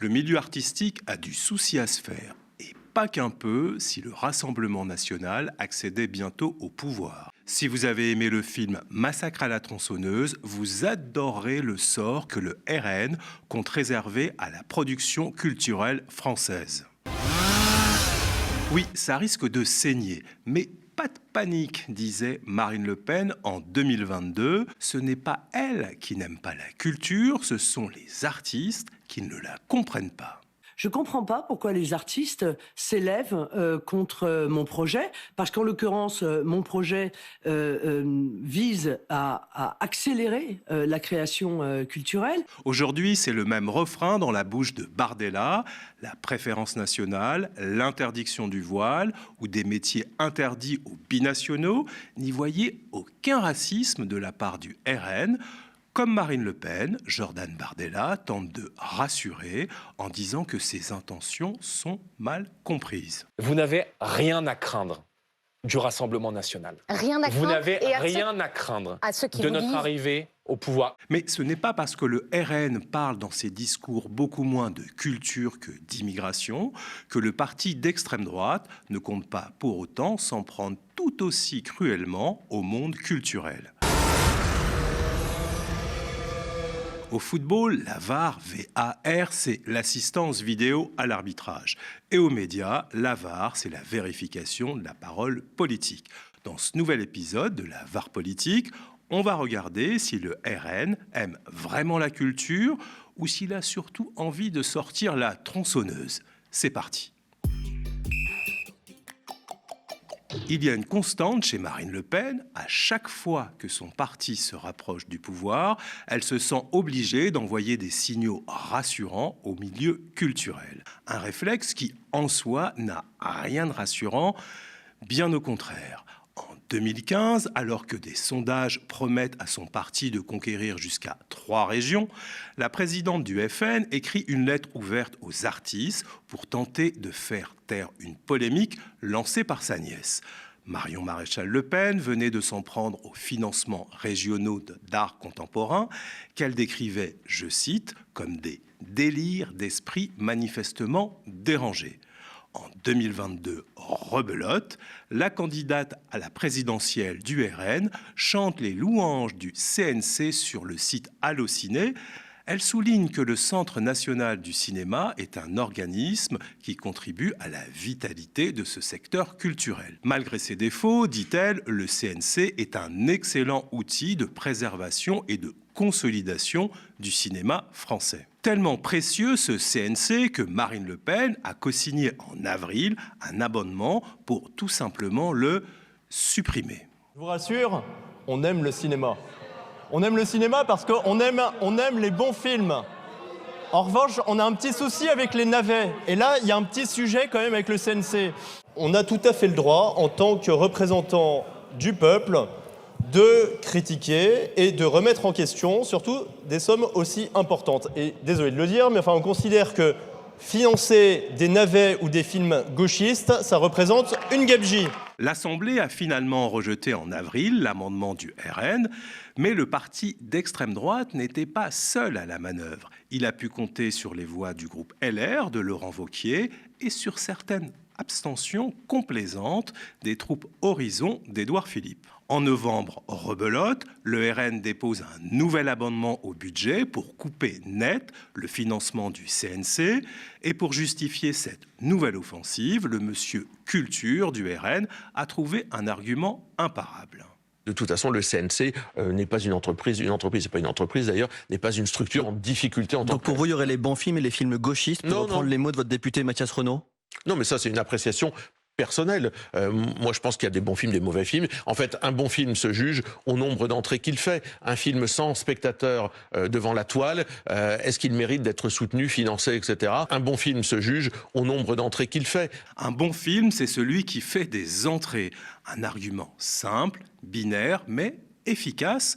Le milieu artistique a du souci à se faire. Et pas qu'un peu si le Rassemblement national accédait bientôt au pouvoir. Si vous avez aimé le film Massacre à la tronçonneuse, vous adorerez le sort que le RN compte réserver à la production culturelle française. Oui, ça risque de saigner, mais pas de panique, disait Marine Le Pen en 2022. Ce n'est pas elle qui n'aime pas la culture, ce sont les artistes qui ne la comprennent pas. Je comprends pas pourquoi les artistes s'élèvent contre mon projet, parce qu'en l'occurrence, mon projet vise à accélérer la création culturelle. Aujourd'hui, c'est le même refrain dans la bouche de Bardella, la préférence nationale, l'interdiction du voile ou des métiers interdits aux binationaux. N'y voyez aucun racisme de la part du RN. Comme Marine Le Pen, Jordan Bardella tente de rassurer en disant que ses intentions sont mal comprises. Vous n'avez rien à craindre du Rassemblement national. Rien à craindre. Vous n'avez rien à craindre de notre arrivée au pouvoir. Mais ce n'est pas parce que le RN parle dans ses discours beaucoup moins de culture que d'immigration que le parti d'extrême droite ne compte pas pour autant s'en prendre tout aussi cruellement au monde culturel. Au football, la VAR, VAR, c'est l'assistance vidéo à l'arbitrage. Et aux médias, la VAR, c'est la vérification de la parole politique. Dans ce nouvel épisode de la VAR politique, on va regarder si le RN aime vraiment la culture ou s'il a surtout envie de sortir la tronçonneuse. C'est parti. Il y a une constante chez Marine Le Pen. À chaque fois que son parti se rapproche du pouvoir, elle se sent obligée d'envoyer des signaux rassurants au milieu culturel. Un réflexe qui, en soi, n'a rien de rassurant, bien au contraire. En 2015, alors que des sondages promettent à son parti de conquérir jusqu'à 3 régions, la présidente du FN écrit une lettre ouverte aux artistes pour tenter de faire taire une polémique lancée par sa nièce. Marion Maréchal Le Pen venait de s'en prendre aux financements régionaux d'art contemporain qu'elle décrivait, je cite, comme des délires d'esprit manifestement dérangés. En 2022, rebelote, la candidate à la présidentielle du RN chante les louanges du CNC sur le site Allociné. Elle souligne que le Centre national du cinéma est un organisme qui contribue à la vitalité de ce secteur culturel. Malgré ses défauts, dit-elle, le CNC est un excellent outil de préservation et de consolidation du cinéma français. Tellement précieux ce CNC que Marine Le Pen a co-signé en avril un abonnement pour tout simplement le supprimer. Je vous rassure, on aime le cinéma. On aime le cinéma parce qu'on aime les bons films. En revanche, on a un petit souci avec les navets. Et là, il y a un petit sujet quand même avec le CNC. On a tout à fait le droit, en tant que représentant du peuple, de critiquer et de remettre en question, surtout des sommes aussi importantes. Et désolé de le dire, mais enfin, on considère que financer des navets ou des films gauchistes, ça représente une gabegie. L'Assemblée a finalement rejeté en avril l'amendement du RN, mais le parti d'extrême droite n'était pas seul à la manœuvre. Il a pu compter sur les voix du groupe LR de Laurent Wauquiez et sur certaines abstentions complaisantes des troupes Horizon d'Édouard Philippe. En novembre, rebelote, le RN dépose un nouvel amendement au budget pour couper net le financement du CNC. Et pour justifier cette nouvelle offensive, le monsieur Culture du RN a trouvé un argument imparable. De toute façon, le CNC n'est pas une entreprise. Une entreprise, c'est pas une entreprise d'ailleurs, n'est pas une structure en difficulté en tant que... Donc pour vous, il y aurait les bons films et les films gauchistes, pour reprendre les mots de votre député Mathias Renaud ? Non, mais ça, c'est une appréciation personnelle. Moi, je pense qu'il y a des bons films, des mauvais films. En fait, un bon film se juge au nombre d'entrées qu'il fait. Un film sans spectateur devant la toile, est-ce qu'il mérite d'être soutenu, financé, etc. Un bon film se juge au nombre d'entrées qu'il fait. Un bon film, c'est celui qui fait des entrées. Un argument simple, binaire, mais efficace.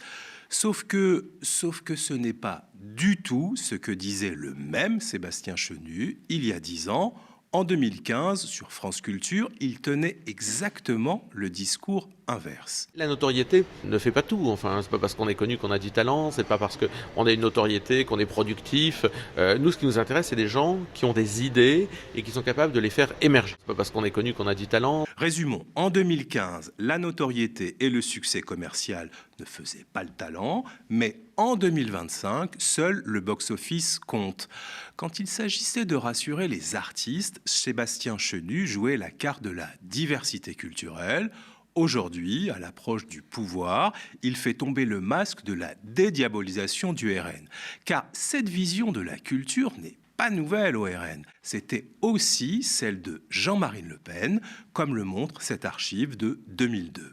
Sauf que ce n'est pas du tout ce que disait le même Sébastien Chenu il y a 10 ans En 2015, sur France Culture, il tenait exactement le discours inverse. La notoriété ne fait pas tout. Enfin, c'est pas parce qu'on est connu qu'on a du talent, c'est pas parce qu'on a une notoriété qu'on est productif. Nous, ce qui nous intéresse, c'est des gens qui ont des idées et qui sont capables de les faire émerger. C'est pas parce qu'on est connu qu'on a du talent. Résumons, en 2015, la notoriété et le succès commercial ne faisaient pas le talent, mais en 2025, seul le box-office compte. Quand il s'agissait de rassurer les artistes, Sébastien Chenu jouait la carte de la diversité culturelle. Aujourd'hui, à l'approche du pouvoir, il fait tomber le masque de la dédiabolisation du RN. Car cette vision de la culture n'est pas nouvelle au RN. C'était aussi celle de Jean-Marie Le Pen, comme le montre cette archive de 2002.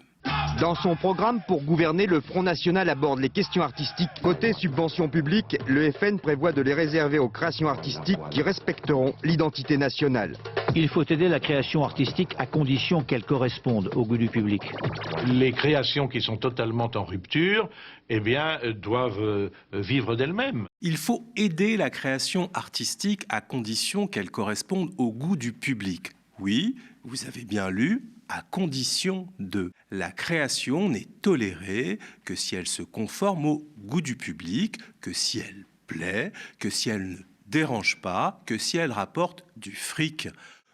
Dans son programme pour gouverner, le Front National aborde les questions artistiques. Côté subventions publiques, le FN prévoit de les réserver aux créations artistiques qui respecteront l'identité nationale. Il faut aider la création artistique à condition qu'elle corresponde au goût du public. Les créations qui sont totalement en rupture, doivent vivre d'elles-mêmes. Il faut aider la création artistique à condition qu'elle corresponde au goût du public. Oui, vous avez bien lu, à condition de. La création n'est tolérée que si elle se conforme au goût du public, que si elle plaît, que si elle ne dérange pas, que si elle rapporte du fric.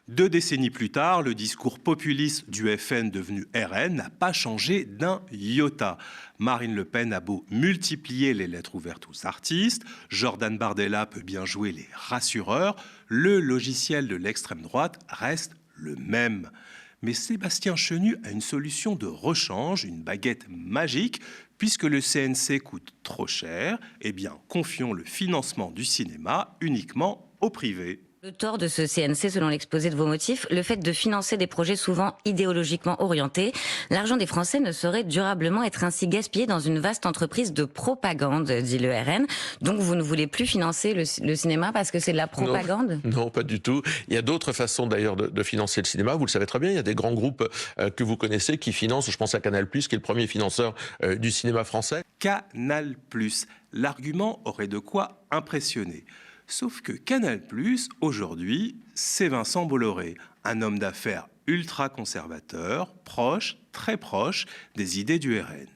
2 décennies plus tard, le discours populiste du FN devenu RN n'a pas changé d'un iota. Marine Le Pen a beau multiplier les lettres ouvertes aux artistes, Jordan Bardella peut bien jouer les rassureurs, le logiciel de l'extrême droite reste le même. Mais Sébastien Chenu a une solution de rechange, une baguette magique, puisque le CNC coûte trop cher, eh bien, confions le financement du cinéma uniquement au privé. Le tort de ce CNC, selon l'exposé de vos motifs, le fait de financer des projets souvent idéologiquement orientés, l'argent des Français ne saurait durablement être ainsi gaspillé dans une vaste entreprise de propagande, dit le RN. Donc vous ne voulez plus financer le cinéma parce que c'est de la propagande ? Non, pas du tout. Il y a d'autres façons d'ailleurs de financer le cinéma. Vous le savez très bien, il y a des grands groupes que vous connaissez qui financent, je pense à Canal+, qui est le premier financeur du cinéma français. Canal+, l'argument aurait de quoi impressionner. Sauf que Canal+, aujourd'hui, c'est Vincent Bolloré, un homme d'affaires ultra-conservateur, proche, très proche des idées du RN.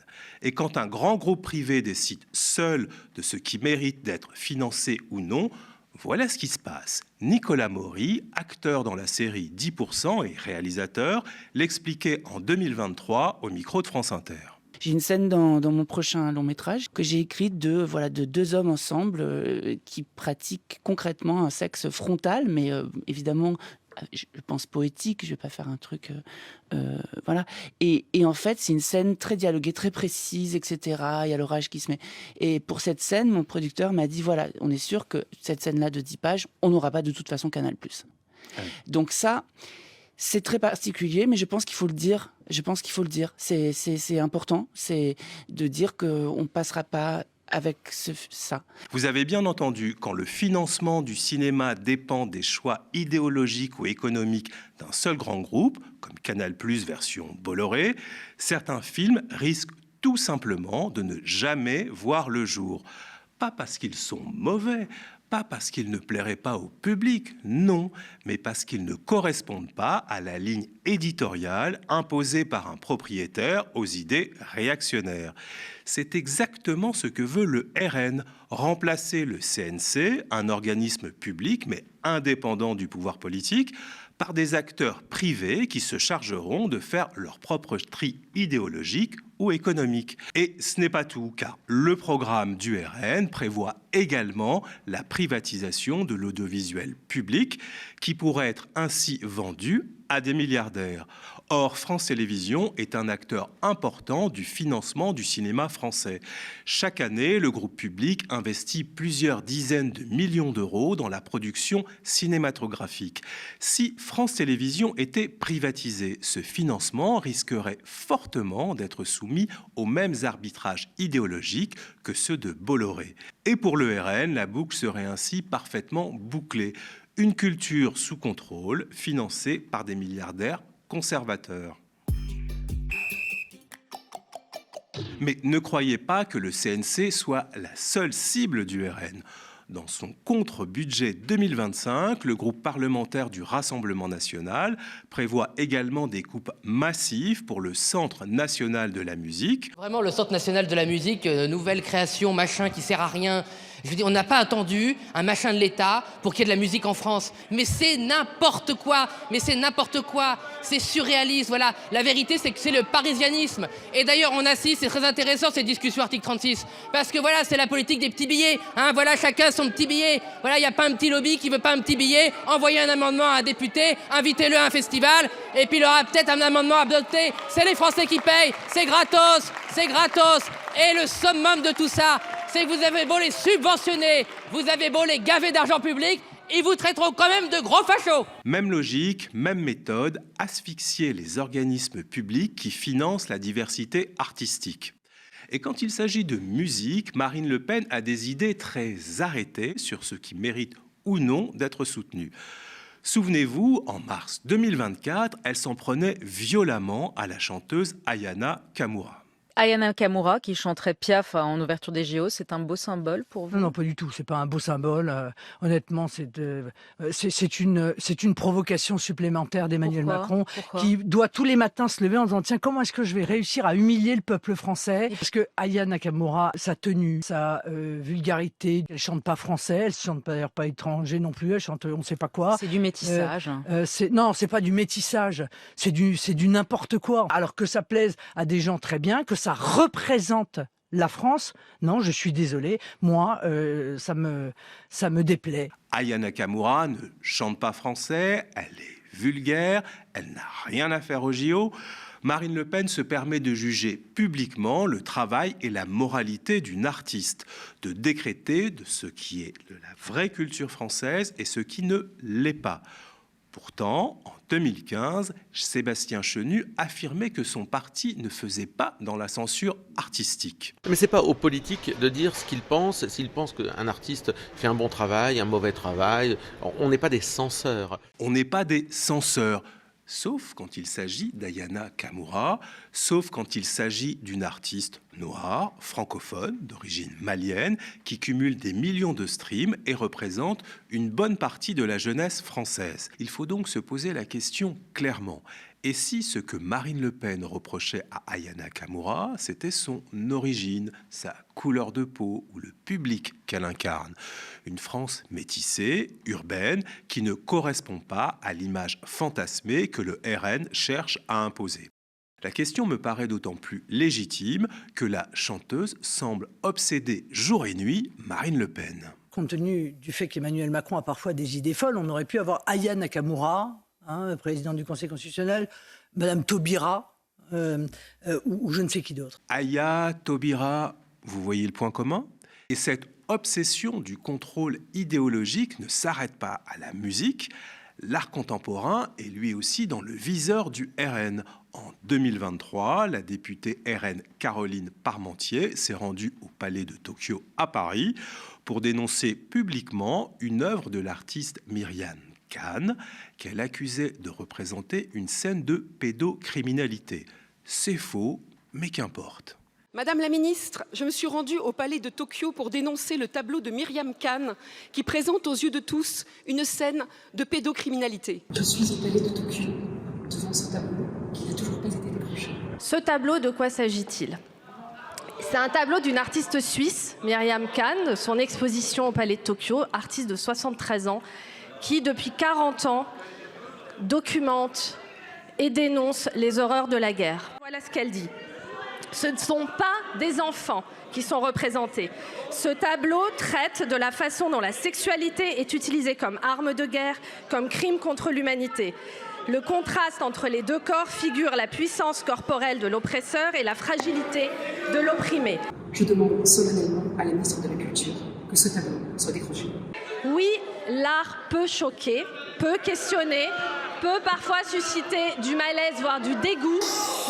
Et quand un grand groupe privé décide seul de ce qui mérite d'être financé ou non, voilà ce qui se passe. Nicolas Maury, acteur dans la série 10% et réalisateur, l'expliquait en 2023 au micro de France Inter. J'ai une scène dans mon prochain long métrage que j'ai écrite de 2 hommes ensemble qui pratiquent concrètement un sexe frontal, mais évidemment, je pense poétique, je vais pas faire un truc... voilà. Et en fait, c'est une scène très dialoguée, très précise, etc. Il y a l'orage qui se met. Et pour cette scène, mon producteur m'a dit, voilà, on est sûr que cette scène-là de 10 pages, on n'aura pas de toute façon Canal+. Donc ça... C'est très particulier, mais je pense qu'il faut le dire. C'est important, c'est de dire qu'on ne passera pas avec ça. Vous avez bien entendu, quand le financement du cinéma dépend des choix idéologiques ou économiques d'un seul grand groupe, comme Canal+ version Bolloré, certains films risquent tout simplement de ne jamais voir le jour. Pas parce qu'ils sont mauvais, pas parce qu'ils ne plairaient pas au public, non, mais parce qu'ils ne correspondent pas à la ligne éditoriale imposée par un propriétaire aux idées réactionnaires. C'est exactement ce que veut le RN, remplacer le CNC, un organisme public mais indépendant du pouvoir politique, par des acteurs privés qui se chargeront de faire leur propre tri idéologique ou économique. Et ce n'est pas tout, car le programme du RN prévoit également la privatisation de l'audiovisuel public qui pourrait être ainsi vendu à des milliardaires. Or, France Télévisions est un acteur important du financement du cinéma français. Chaque année, le groupe public investit plusieurs dizaines de millions d'euros dans la production cinématographique. Si France Télévisions était privatisée, ce financement risquerait fortement d'être soumis aux mêmes arbitrages idéologiques que ceux de Bolloré. Et pour le RN, la boucle serait ainsi parfaitement bouclée. Une culture sous contrôle, financée par des milliardaires conservateurs. Mais ne croyez pas que le CNC soit la seule cible du RN. Dans son contre-budget 2025, le groupe parlementaire du Rassemblement national prévoit également des coupes massives pour le Centre national de la musique. Vraiment, le Centre national de la musique, nouvelle création, machin qui sert à rien. Je veux dire, on n'a pas attendu un machin de l'État pour qu'il y ait de la musique en France. Mais c'est n'importe quoi. Mais c'est n'importe quoi. C'est surréaliste. Voilà. La vérité, c'est que c'est le parisianisme. Et d'ailleurs, on assiste, c'est très intéressant cette discussion article 36. Parce que voilà, c'est la politique des petits billets. Hein, voilà, chacun son petit billet. Voilà, il n'y a pas un petit lobby qui veut pas un petit billet. Envoyez un amendement à un député, invitez-le à un festival, et puis il aura peut-être un amendement adopté. C'est les Français qui payent. C'est gratos. C'est gratos. Et le summum de tout ça, c'est que vous avez beau les subventionner, vous avez beau les gaver d'argent public, ils vous traiteront quand même de gros fachos. Même logique, même méthode, asphyxier les organismes publics qui financent la diversité artistique. Et quand il s'agit de musique, Marine Le Pen a des idées très arrêtées sur ce qui mérite ou non d'être soutenu. Souvenez-vous, en mars 2024, elle s'en prenait violemment à la chanteuse Ayana Kamura. Ayana Kamura, qui chanterait Piaf en ouverture des JO, c'est un beau symbole pour vous? Non, pas du tout. C'est pas un beau symbole. Honnêtement, c'est une provocation supplémentaire d'Emmanuel Macron qui doit tous les matins se lever en disant tiens, comment est-ce que je vais réussir à humilier le peuple français? Parce que Ayana Kamura, sa tenue, sa vulgarité, elle chante pas français, elle chante d'ailleurs pas étranger non plus, elle chante on sait pas quoi. C'est du métissage. Non, c'est pas du métissage. C'est du n'importe quoi. Alors que ça plaise à des gens très bien, que ça représente la France, non, je suis désolé, moi, ça me déplaît. Ayana Kamura ne chante pas français, elle est vulgaire, elle n'a rien à faire au JO. Marine Le Pen se permet de juger publiquement le travail et la moralité d'une artiste, de décréter de ce qui est de la vraie culture française et ce qui ne l'est pas. Pourtant, en 2015, Sébastien Chenu affirmait que son parti ne faisait pas dans la censure artistique. Mais c'est pas aux politiques de dire ce qu'ils pensent. S'ils pensent qu'un artiste fait un bon travail, un mauvais travail, on n'est pas des censeurs. On n'est pas des censeurs. Sauf quand il s'agit d'Ayana Kamura, sauf quand il s'agit d'une artiste noire, francophone, d'origine malienne, qui cumule des millions de streams et représente une bonne partie de la jeunesse française. Il faut donc se poser la question clairement. Et si ce que Marine Le Pen reprochait à Ayana Kamura, c'était son origine, sa couleur de peau ou le public qu'elle incarne? Une France métissée, urbaine, qui ne correspond pas à l'image fantasmée que le RN cherche à imposer. La question me paraît d'autant plus légitime que la chanteuse semble obséder jour et nuit Marine Le Pen. Compte tenu du fait qu'Emmanuel Macron a parfois des idées folles, on aurait pu avoir Ayana Kamura, président du Conseil constitutionnel, Madame Taubira, ou je ne sais qui d'autre. Aya, Taubira, vous voyez le point commun? Et cette obsession du contrôle idéologique ne s'arrête pas à la musique. L'art contemporain est lui aussi dans le viseur du RN. En 2023, la députée RN Caroline Parmentier s'est rendue au Palais de Tokyo à Paris pour dénoncer publiquement une œuvre de l'artiste Myriam Kann qu'elle accusait de représenter une scène de pédocriminalité. C'est faux, mais qu'importe. Madame la ministre, je me suis rendue au Palais de Tokyo pour dénoncer le tableau de Myriam Kann qui présente aux yeux de tous une scène de pédocriminalité. Je suis au Palais de Tokyo devant ce tableau qui n'a toujours pas été décroché. Ce tableau, de quoi s'agit-il ? C'est un tableau d'une artiste suisse, Myriam Kann, de son exposition au Palais de Tokyo, artiste de 73 ans, qui, depuis 40 ans, documente et dénonce les horreurs de la guerre. Voilà ce qu'elle dit. Ce ne sont pas des enfants qui sont représentés. Ce tableau traite de la façon dont la sexualité est utilisée comme arme de guerre, comme crime contre l'humanité. Le contraste entre les deux corps figure la puissance corporelle de l'oppresseur et la fragilité de l'opprimé. Je demande solennellement à la ministre de la Culture que ce tableau soit décroché. Oui, l'art peut choquer, peut questionner, peut parfois susciter du malaise, voire du dégoût.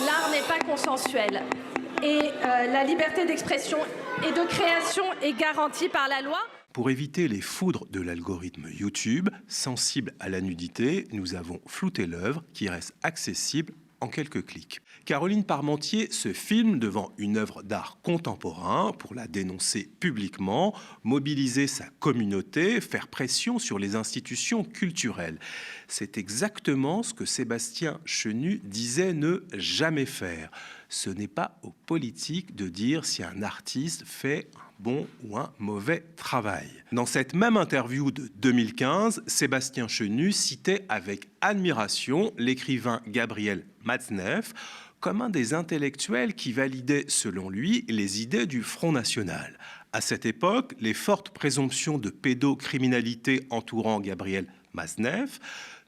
L'art n'est pas consensuel. Et la liberté d'expression et de création est garantie par la loi. Pour éviter les foudres de l'algorithme YouTube, sensible à la nudité, nous avons flouté l'œuvre qui reste accessible en quelques clics. Caroline Parmentier se filme devant une œuvre d'art contemporain pour la dénoncer publiquement, mobiliser sa communauté, faire pression sur les institutions culturelles. C'est exactement ce que Sébastien Chenu disait ne jamais faire. Ce n'est pas aux politiques de dire si un artiste fait un bon ou un mauvais travail. Dans cette même interview de 2015, Sébastien Chenu citait avec admiration l'écrivain Gabriel Matzneff comme un des intellectuels qui validait, selon lui, les idées du Front National. À cette époque, les fortes présomptions de pédocriminalité entourant Gabriel Matzneff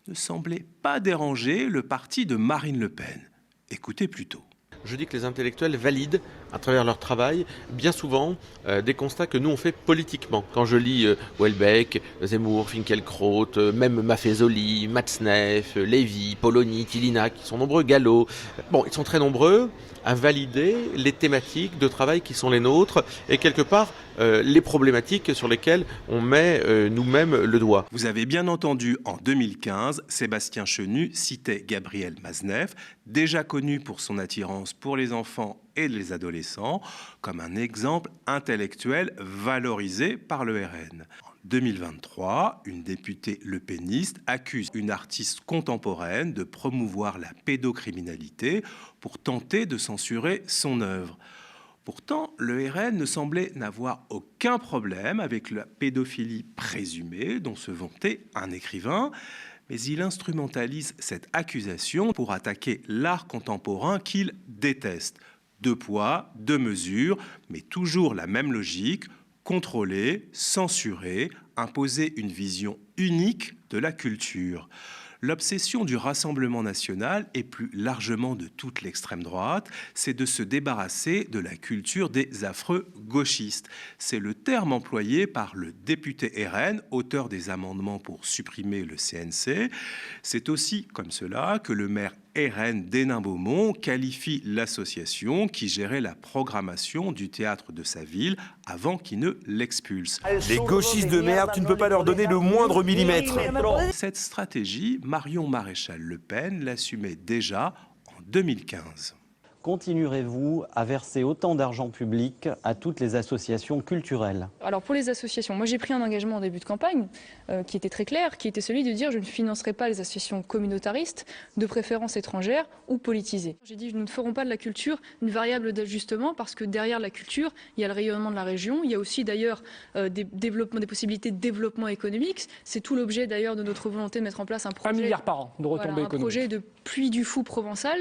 ne semblaient pas déranger le parti de Marine Le Pen. Écoutez plutôt. Je dis que les intellectuels valident, à travers leur travail, bien souvent des constats que nous on fait politiquement. Quand je lis Houellebecq, Zemmour, Finkielkraut, même Maffezoli, Matzneff, Lévy, Polony, Tillina, qui sont nombreux, Gallo, bon, ils sont très nombreux à valider les thématiques de travail qui sont les nôtres et quelque part les problématiques sur lesquelles on met nous-mêmes le doigt. Vous avez bien entendu, en 2015, Sébastien Chenu citait Gabriel Matzneff, déjà connu pour son attirance pour les enfants et les adolescents, comme un exemple intellectuel valorisé par le RN. En 2023, une députée lepéniste accuse une artiste contemporaine de promouvoir la pédocriminalité pour tenter de censurer son œuvre. Pourtant, le RN ne semblait n'avoir aucun problème avec la pédophilie présumée dont se vantait un écrivain, mais il instrumentalise cette accusation pour attaquer l'art contemporain qu'il déteste. 2 poids, 2 mesures, mais toujours la même logique, contrôler, censurer, imposer une vision unique de la culture. L'obsession du Rassemblement national et plus largement de toute l'extrême droite, c'est de se débarrasser de la culture des affreux gauchistes. C'est le terme employé par le député RN, auteur des amendements pour supprimer le CNC. C'est aussi comme cela que le maire RN d'Hénin-Beaumont qualifie l'association qui gérait la programmation du théâtre de sa ville avant qu'il ne l'expulse. Les gauchistes de merde, tu ne peux pas leur donner le moindre millimètre. Cette stratégie, Marion Maréchal Le Pen l'assumait déjà en 2015. Continuerez-vous à verser autant d'argent public à toutes les associations culturelles? Alors pour les associations, moi j'ai pris un engagement en début de campagne qui était très clair, qui était celui de dire je ne financerai pas les associations communautaristes, de préférence étrangères ou politisées. J'ai dit nous ne ferons pas de la culture une variable d'ajustement parce que derrière la culture, il y a le rayonnement de la région, il y a aussi d'ailleurs des possibilités de développement économique. C'est tout l'objet d'ailleurs de notre volonté de mettre en place un projet, 1 milliard par an de retombées économiques. Un projet de Puy du Fou provençal,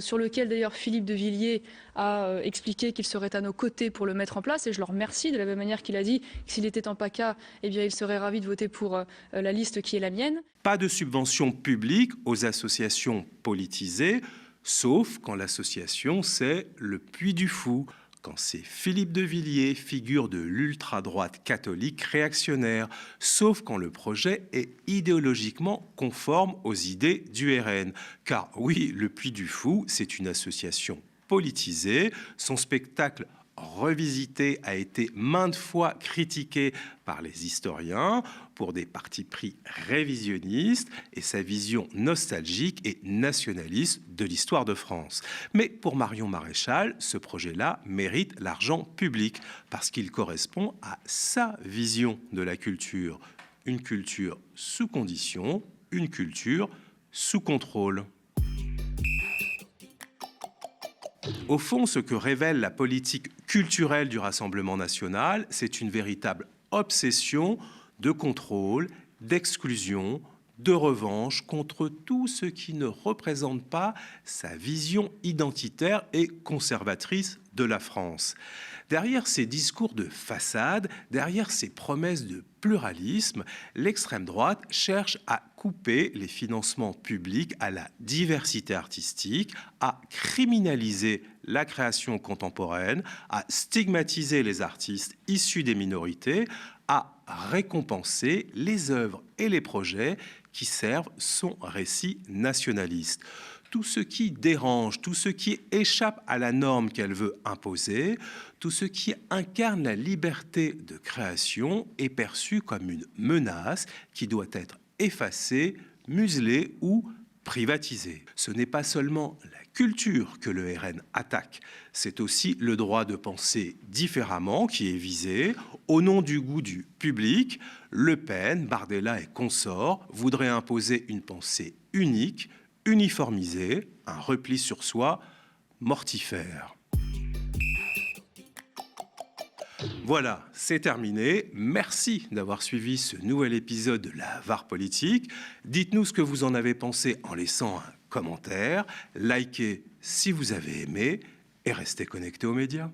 sur lequel d'ailleurs Philippe de Villiers a expliqué qu'il serait à nos côtés pour le mettre en place et je le remercie de la même manière qu'il a dit que s'il était en PACA, eh bien, il serait ravi de voter pour la liste qui est la mienne. Pas de subvention publique aux associations politisées, sauf quand l'association c'est le Puy du Fou, quand c'est Philippe de Villiers, figure de l'ultra-droite catholique réactionnaire, sauf quand le projet est idéologiquement conforme aux idées du RN. Car oui, le Puy du Fou, c'est une association politisée, son spectacle revisité a été maintes fois critiqué par les historiens pour des partis pris révisionnistes et sa vision nostalgique et nationaliste de l'histoire de France. Mais pour Marion Maréchal, ce projet-là mérite l'argent public parce qu'il correspond à sa vision de la culture. Une culture sous condition, une culture sous contrôle. Au fond, ce que révèle la politique culturelle du Rassemblement national, c'est une véritable obsession de contrôle, d'exclusion, de revanche contre tout ce qui ne représente pas sa vision identitaire et conservatrice de la France. Derrière ces discours de façade, derrière ces promesses de pluralisme, l'extrême droite cherche à couper les financements publics à la diversité artistique, à criminaliser la création contemporaine, à stigmatiser les artistes issus des minorités, à récompenser les œuvres et les projets qui servent son récit nationaliste. Tout ce qui dérange, tout ce qui échappe à la norme qu'elle veut imposer, tout ce qui incarne la liberté de création est perçu comme une menace qui doit être effacée, muselée ou privatisée. Ce n'est pas seulement la culture que le RN attaque, c'est aussi le droit de penser différemment qui est visé. Au nom du goût du public, Le Pen, Bardella et consorts voudraient imposer une pensée unique, uniformisée, un repli sur soi mortifère. Voilà, c'est terminé. Merci d'avoir suivi ce nouvel épisode de la VAR politique. Dites-nous ce que vous en avez pensé en laissant un commentaire. Likez si vous avez aimé et restez connectés aux médias.